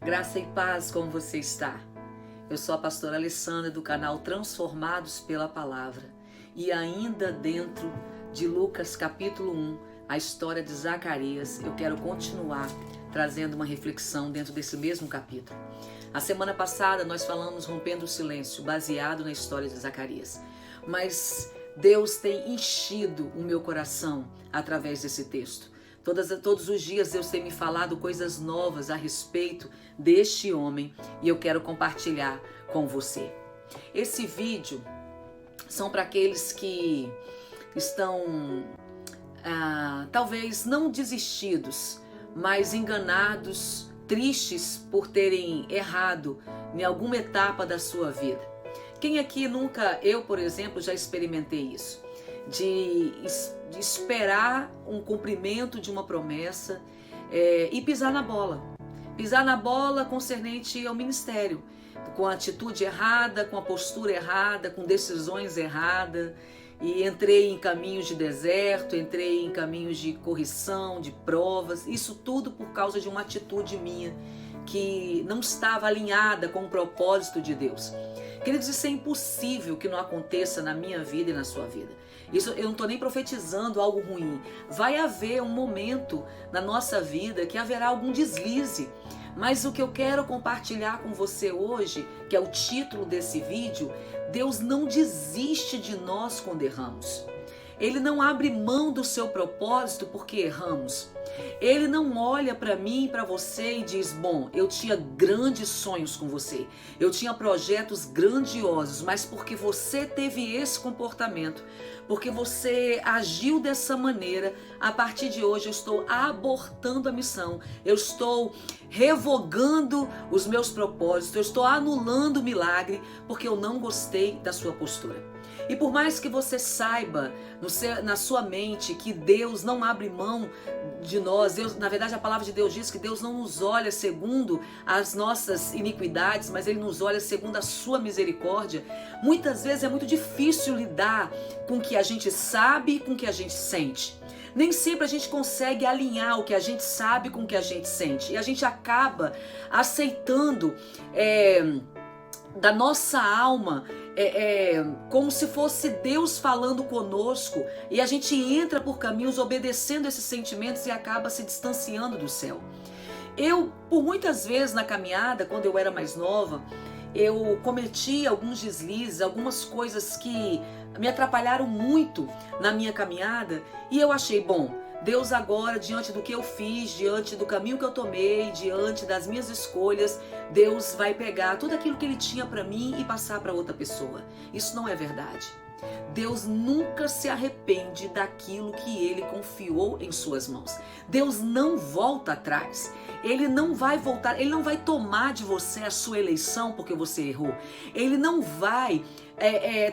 Graça e paz, como você está? Eu sou a pastora Alessandra do canal Transformados pela Palavra e ainda dentro de Lucas capítulo 1, a história de Zacarias, eu quero continuar trazendo uma reflexão dentro desse mesmo capítulo. A semana passada nós falamos rompendo o silêncio, baseado na história de Zacarias, mas Deus tem enchido o meu coração através desse texto. Todos os dias Deus tem me falado coisas novas a respeito deste homem e eu quero compartilhar com você. Esse vídeo são para aqueles que estão talvez não desistidos, mas enganados, tristes por terem errado em alguma etapa da sua vida. Quem aqui nunca, eu por exemplo, já experimentei isso? De esperar um cumprimento de uma promessa e pisar na bola. Pisar na bola concernente ao ministério, com a atitude errada, com a postura errada, com decisões erradas. E entrei em caminhos de deserto, entrei em caminhos de correção, de provas. Isso tudo por causa de uma atitude minha que não estava alinhada com o propósito de Deus. Queridos, isso é impossível que não aconteça na minha vida e na sua vida. Isso, eu não estou nem profetizando algo ruim. Vai haver um momento na nossa vida que haverá algum deslize. Mas o que eu quero compartilhar com você hoje, que é o título desse vídeo, Deus não desiste de nós quando erramos. Ele não abre mão do seu propósito porque erramos. Ele não olha para mim e para você e diz, bom, eu tinha grandes sonhos com você, eu tinha projetos grandiosos, mas porque você teve esse comportamento, porque você agiu dessa maneira, a partir de hoje eu estou abortando a missão, eu estou revogando os meus propósitos, eu estou anulando o milagre, porque eu não gostei da sua postura. E por mais que você saiba na sua mente que Deus não abre mão de nós, na verdade a palavra de Deus diz que Deus não nos olha segundo as nossas iniquidades, mas Ele nos olha segundo a sua misericórdia. Muitas vezes é muito difícil lidar com o que a gente sabe e com o que a gente sente. Nem sempre a gente consegue alinhar o que a gente sabe com o que a gente sente. E a gente acaba aceitando da nossa alma como se fosse Deus falando conosco, e a gente entra por caminhos obedecendo esses sentimentos e acaba se distanciando do céu. Eu, por muitas vezes na caminhada, quando eu era mais nova, eu cometi alguns deslizes, algumas coisas que me atrapalharam muito na minha caminhada, e eu achei, bom, Deus agora, diante do que eu fiz, diante do caminho que eu tomei, diante das minhas escolhas, Deus vai pegar tudo aquilo que Ele tinha para mim e passar para outra pessoa. Isso não é verdade. Deus nunca se arrepende daquilo que Ele confiou em suas mãos. Deus não volta atrás. Ele não vai voltar, Ele não vai tomar de você a sua eleição porque você errou. Ele não vai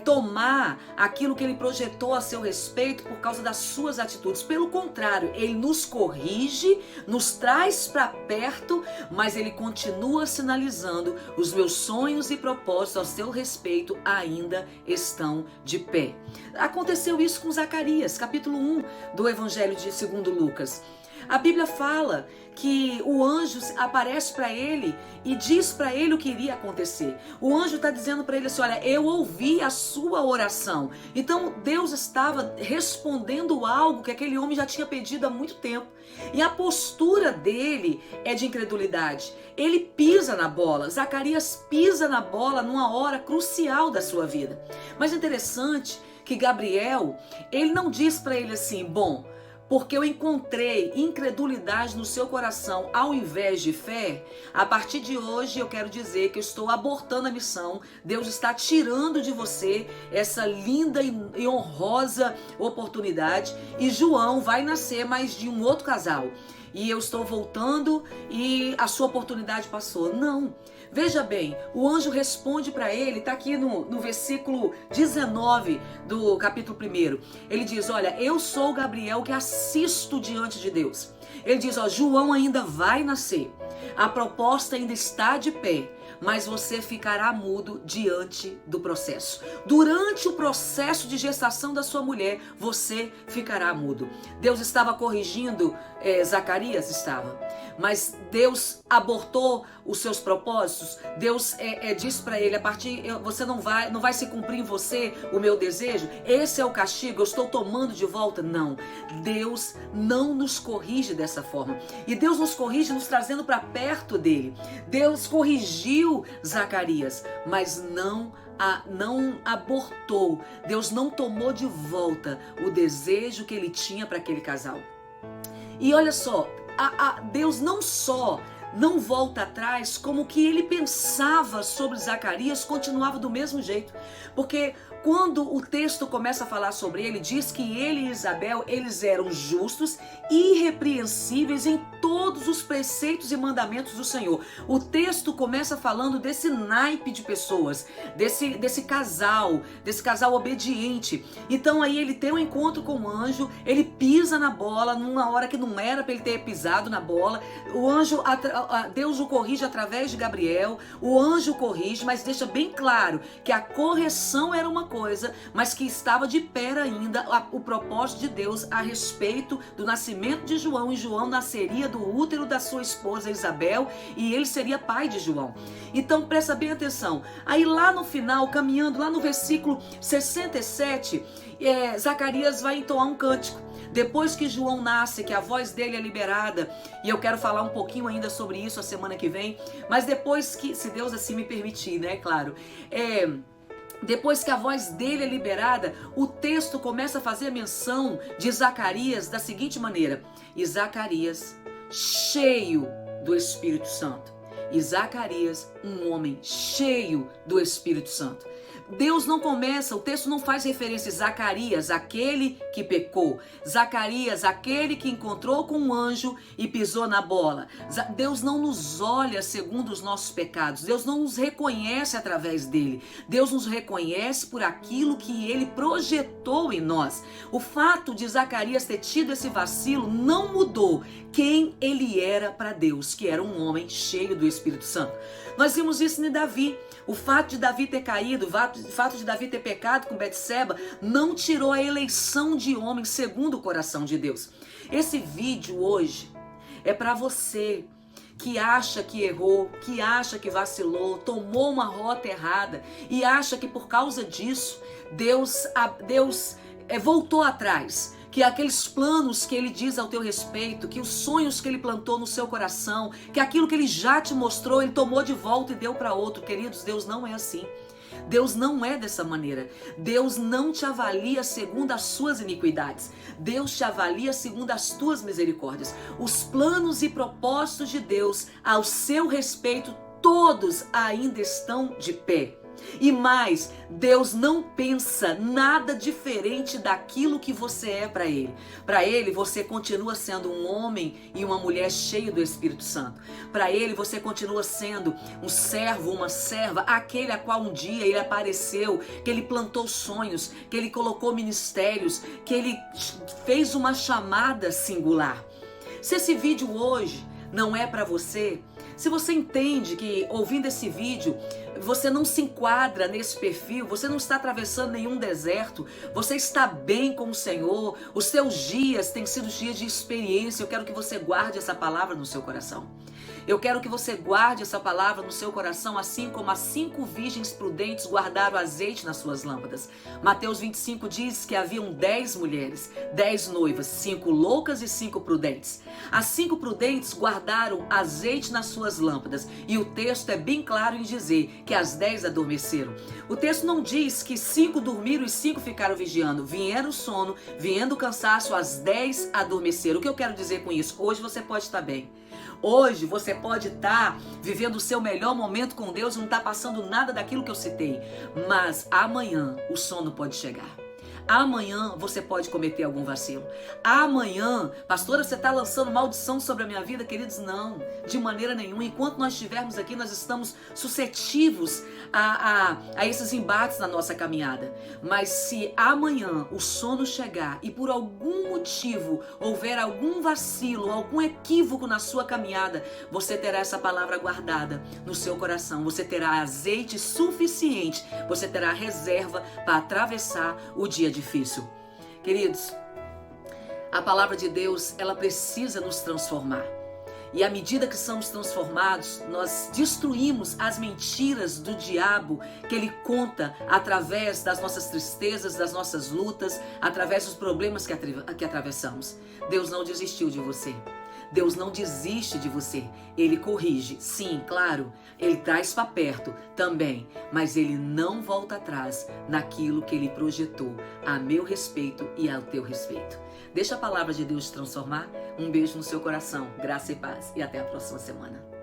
tomar aquilo que Ele projetou a seu respeito por causa das suas atitudes. Pelo contrário, Ele nos corrige, nos traz para perto, mas Ele continua sinalizando: os meus sonhos e propósitos ao seu respeito ainda estão de pé. Aconteceu isso com Zacarias, capítulo 1 do Evangelho segundo Lucas. A Bíblia fala que o anjo aparece para ele e diz para ele o que iria acontecer. O anjo está dizendo para ele assim, olha, eu ouvi a sua oração. Então Deus estava respondendo algo que aquele homem já tinha pedido há muito tempo. E a postura dele é de incredulidade. Ele pisa na bola. Zacarias pisa na bola numa hora crucial da sua vida. Mas é interessante que Gabriel, ele não diz para ele assim, bom, porque eu encontrei incredulidade no seu coração ao invés de fé, a partir de hoje eu quero dizer que eu estou abortando a missão. Deus está tirando de você essa linda e honrosa oportunidade e João vai nascer mais de um outro casal. E eu estou voltando e a sua oportunidade passou. Não. Veja bem, o anjo responde para ele, está aqui no versículo 19 do capítulo 1. Ele diz, olha, eu sou Gabriel que assisto diante de Deus. Ele diz, ó, João ainda vai nascer. A proposta ainda está de pé. mas você ficará mudo diante do processo. Durante o processo de gestação da sua mulher, você ficará mudo. Deus estava corrigindo Zacarias? Estava. mas Deus abortou os seus propósitos. Deus disse para ele, você não vai se cumprir em você o meu desejo. Esse é o castigo, eu estou tomando de volta. Não, Deus não nos corrige dessa forma. E Deus nos corrige nos trazendo para perto dele. Deus corrigiu Zacarias, mas não abortou. Deus não tomou de volta o desejo que ele tinha para aquele casal. E olha só, Deus não só não volta atrás, como o que ele pensava sobre Zacarias continuava do mesmo jeito. Porque quando o texto começa a falar sobre ele, diz que ele e Isabel, eles eram justos e irrepreensíveis em todos os preceitos e mandamentos do Senhor. O texto começa falando desse naipe de pessoas, desse casal obediente. Então aí ele tem um encontro com o anjo, ele pisa na bola numa hora que não era para ele ter pisado na bola. O anjo, Deus o corrige através de Gabriel, o anjo corrige, mas deixa bem claro que a correção era uma coisa, mas que estava de pé ainda o propósito de Deus a respeito do nascimento de João, e João nasceria do útero da sua esposa Isabel, e ele seria pai de João. Então presta bem atenção. Aí lá no final, caminhando lá no versículo 67, Zacarias vai entoar um cântico. Depois que João nasce, que a voz dele é liberada, e eu quero falar um pouquinho ainda sobre isso a semana que vem, mas depois que, se Deus assim me permitir, né, claro, depois que a voz dele é liberada, o texto começa a fazer menção de Zacarias da seguinte maneira: e Zacarias, cheio do Espírito Santo. E Zacarias, um homem cheio do Espírito Santo. Deus não começa, o texto não faz referência a Zacarias, aquele que pecou. Zacarias, aquele que encontrou com um anjo e pisou na bola. Deus não nos olha segundo os nossos pecados. Deus não nos reconhece através dele. Deus nos reconhece por aquilo que ele projetou em nós. O fato de Zacarias ter tido esse vacilo não mudou quem ele era para Deus, que era um homem cheio do Espírito Santo. Nós vimos isso em Davi. O fato de Davi ter caído, o fato de Davi ter pecado com Betseba, não tirou a eleição de homem segundo o coração de Deus. Esse vídeo hoje é para você que acha que errou, que acha que vacilou, tomou uma rota errada e acha que por causa disso Deus voltou atrás. Que aqueles planos que ele diz ao teu respeito, que os sonhos que ele plantou no seu coração, que aquilo que ele já te mostrou, ele tomou de volta e deu para outro. Queridos, Deus não é assim. Deus não é dessa maneira. Deus não te avalia segundo as suas iniquidades. Deus te avalia segundo as tuas misericórdias. Os planos e propósitos de Deus ao seu respeito, todos ainda estão de pé. E mais, Deus não pensa nada diferente daquilo que você é para Ele. Para Ele, você continua sendo um homem e uma mulher cheio do Espírito Santo. Para Ele, você continua sendo um servo, uma serva, aquele a qual um dia Ele apareceu, que Ele plantou sonhos, que Ele colocou ministérios, que Ele fez uma chamada singular. Se esse vídeo hoje não é para você, se você entende que ouvindo esse vídeo você não se enquadra nesse perfil, você não está atravessando nenhum deserto, você está bem com o Senhor, os seus dias têm sido dias de experiência, eu quero que você guarde essa palavra no seu coração. Eu quero que você guarde essa palavra no seu coração, assim como as 5 virgens prudentes guardaram azeite nas suas lâmpadas. Mateus 25 diz que haviam 10 mulheres, 10 noivas, 5 loucas e 5 prudentes. As 5 prudentes guardaram azeite nas suas lâmpadas, e o texto é bem claro em dizer que as 10 adormeceram. O texto não diz que 5 dormiram e 5 ficaram vigiando. Vieram o sono, viendo o cansaço, as 10 adormeceram. O que eu quero dizer com isso? Hoje você pode estar bem. Hoje você pode estar vivendo o seu melhor momento com Deus, não está passando nada daquilo que eu citei. Mas amanhã o sono pode chegar. Amanhã você pode cometer algum vacilo. Amanhã, pastora, você está lançando maldição sobre a minha vida? Queridos, não, de maneira nenhuma. Enquanto nós estivermos aqui, nós estamos suscetíveis a esses embates na nossa caminhada. Mas se amanhã o sono chegar e por algum motivo houver algum vacilo, algum equívoco na sua caminhada, você terá essa palavra guardada no seu coração. Você terá azeite suficiente, você terá reserva para atravessar o dia difícil. Queridos, a palavra de Deus, ela precisa nos transformar. E à medida que somos transformados, nós destruímos as mentiras do diabo que ele conta através das nossas tristezas, das nossas lutas, através dos problemas que atravessamos. Deus não desistiu de você. Deus não desiste de você. Ele corrige, sim, claro. Ele traz para perto também, mas ele não volta atrás naquilo que ele projetou a meu respeito e ao teu respeito. Deixa a palavra de Deus te transformar. Um beijo no seu coração, graça e paz, e até a próxima semana.